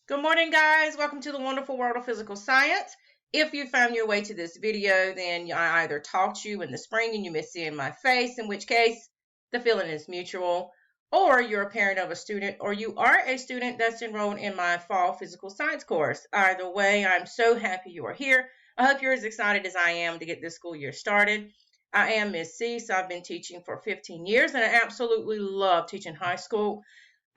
Good morning, guys. Welcome to the wonderful world of physical science. If you found your way to this video, then I either taught you in the spring and you miss seeing my face, in which case the feeling is mutual, or you're a parent of a student, or you are a student that's enrolled in my fall physical science course. Either way, I'm so happy you are here. I hope you're as excited as I am to get this school year started. I am Miss Sease. I've been teaching for 15 years, and I absolutely love teaching high school.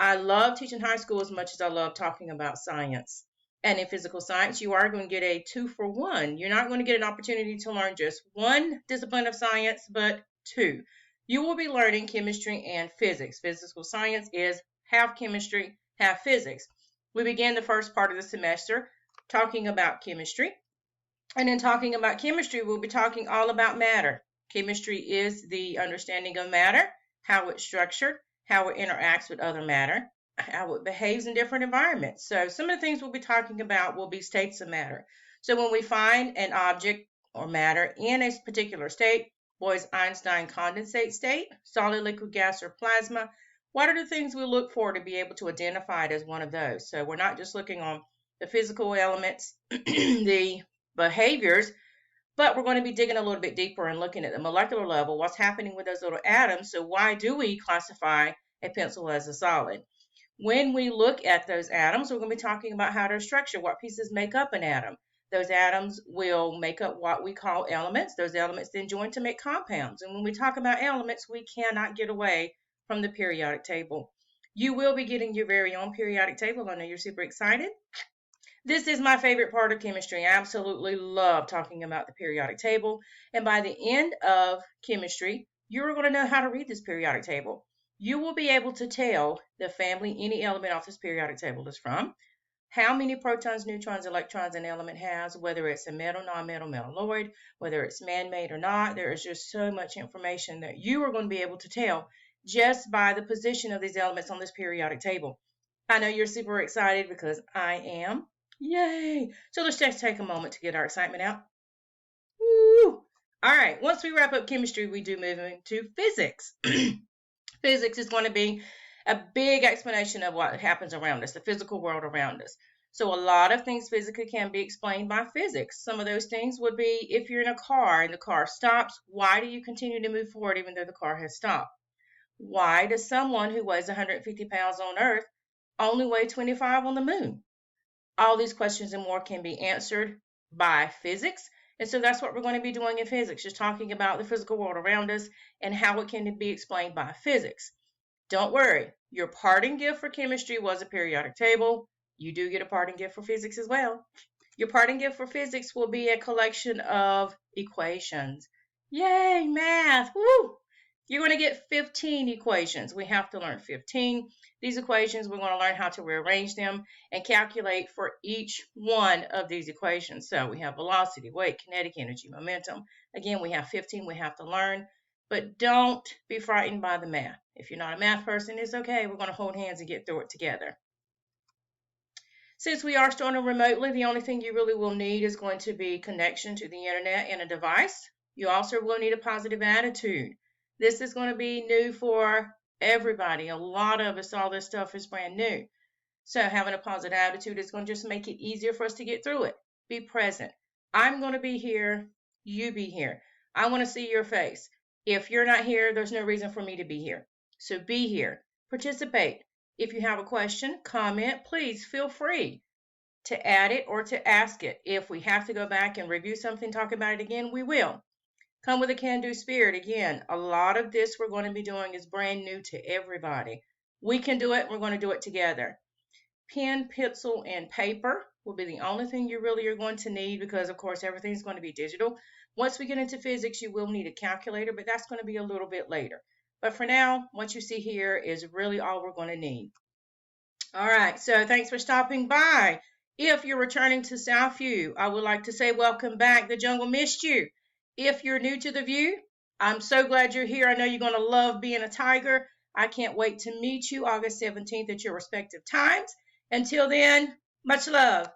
I love teaching high school as much as I love talking about science. And in physical science, you are going to get a 2-for-1. You're not going to get an opportunity to learn just one discipline of science, but two. You will be learning chemistry and physics. Physical science is half chemistry, half physics. We began the first part of the semester talking about chemistry. And in talking about chemistry, we'll be talking all about matter. Chemistry is the understanding of matter, how it's structured, how it interacts with other matter, how it behaves in different environments. So some of the things we'll be talking about will be states of matter. So when we find an object or matter in a particular state, Bose-Einstein condensate state, solid, liquid, gas, or plasma, what are the things we look for to be able to identify it as one of those? So we're not just looking on the physical elements, the behaviors, but we're going to be digging a little bit deeper and looking at the molecular level, what's happening with those little atoms. So why do we classify a pencil as a solid? When we look at those atoms, we're going to be talking about how they're structured, what pieces make up an atom. Those atoms will make up what we call elements. Those elements then join to make compounds. And when we talk about elements, we cannot get away from the periodic table. You will be getting your very own periodic table. I know you're super excited. This is my favorite part of chemistry. I absolutely love talking about the periodic table. And by the end of chemistry, you're going to know how to read this periodic table. You will be able to tell the family any element off this periodic table is from, how many protons, neutrons, electrons an element has, whether it's a metal, non-metal, metalloid, whether it's man-made or not. There is just so much information that you are going to be able to tell just by the position of these elements on this periodic table. I know you're super excited because I am. Yay! So let's just take a moment to get our excitement out. Woo! All right, once we wrap up chemistry, we do move into physics. Physics is going to be a big explanation of what happens around us, the physical world around us. So a lot of things physically can be explained by physics. Some of those things would be if you're in a car and the car stops, why do you continue to move forward even though the car has stopped? Why does someone who weighs 150 pounds on Earth only weigh 25 on the moon? All these questions and more can be answered by physics. And so that's what we're going to be doing in physics, just talking about the physical world around us and how it can be explained by physics. Don't worry, your parting gift for chemistry was a periodic table. You do get a parting gift for physics as well. Your parting gift for physics will be a collection of equations. Yay, math! Woo! You're going to get 15 equations. We have to learn 15. These equations, we're going to learn how to rearrange them and calculate for each one of these equations. So we have velocity, weight, kinetic energy, momentum. Again, we have 15 we have to learn, but don't be frightened by the math. If you're not a math person, it's okay. We're going to hold hands and get through it together. Since we are starting remotely, the only thing you really will need is going to be connection to the internet and a device. You also will need a positive attitude. This is going to be new for everybody. A lot of us, all this stuff is brand new. So having a positive attitude is going to just make it easier for us to get through it. Be present. I'm going to be here. You be here. I want to see your face. If you're not here, there's no reason for me to be here. So be here. Participate. If you have a question, comment, please feel free to add it or to ask it. If we have to go back and review something, talk about it again, we will. Come with a can-do spirit. Again, a lot of this we're going to be doing is brand new to everybody. We can do it. We're going to do it together. Pen, pencil, and paper will be the only thing you really are going to need because, of course, everything's going to be digital. Once we get into physics, you will need a calculator, but that's going to be a little bit later. But for now, what you see here is really all we're going to need. All right, so thanks for stopping by. If you're returning to Southview, I would like to say welcome back. The jungle missed you. If you're new to the view, I'm so glad you're here. I know you're going to love being a tiger. I can't wait to meet you August 17th at your respective times. Until then, much love.